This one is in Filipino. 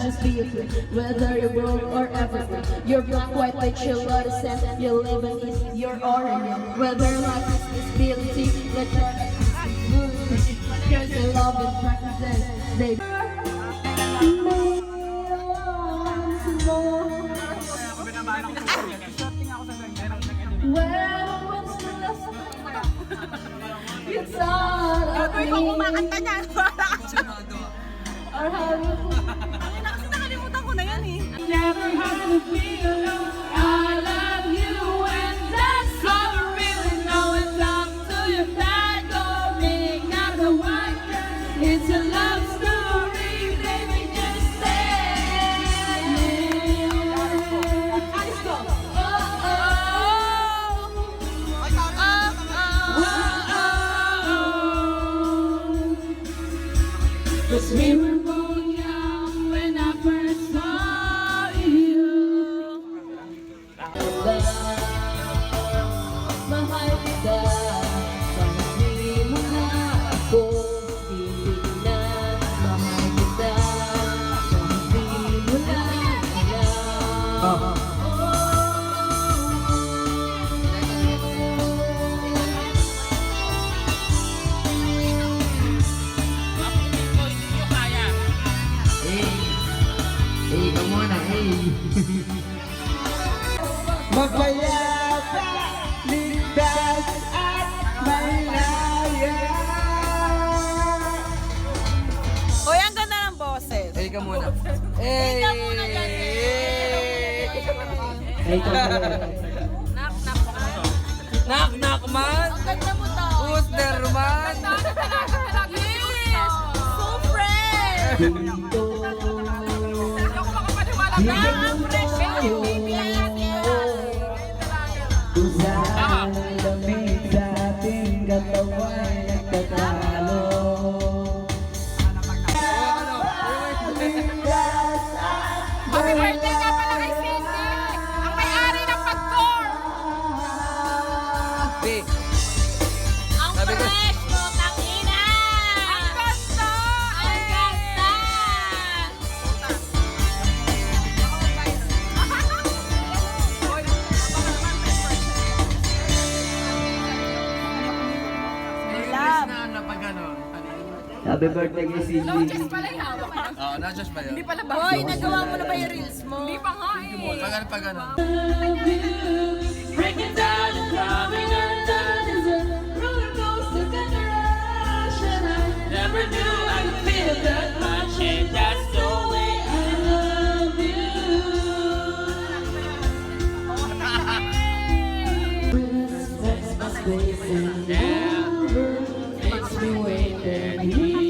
Just be free, whether you're broke or everything. You're black, white, white, chill, what a sense. You live in is your origin. Whether life is disability, let your here's the love and practices. They it's all of me. Kumakanta niyan. Or how you Nakalimutan ko na yan eh. never had to be alone. I love you and that's all I really know. It's up to you that go me, not the one. It's a love story, baby, just say let's go. Cause we were both young when I first saw you. Mahal kita, sabi mo na ako titignan. Mahal kita, sabi mo na kailangan. Mapayapa, ligtas at malaya. Uy, ang ganda ng boses. Hey ka muna. Hey ka muna dyan. Knock knock man. Ang ganda mo to. Who's there man? Yes! So fresh! Ang fresh yung Usang lamig sa ating katawan nagtatalo. Happy birthday nga pala kay Cindy! Ang may-ari ng pag-tour! Hey, Ang Sabi ko- fresh mo, tangina! Ang ganda! Ang ganda! happy birthday kay Cindy. Just pala yung hawak na. Oo, not just ba yun? Hindi pala ba? Hoy, nagawa mo na ba yung reels mo? Hindi pa nga eh. Pag ano? Breaking down and coming undone is a roller coaster generation. I never knew I could feel that much, and that's the way I love you. Makes my space and makes me wait and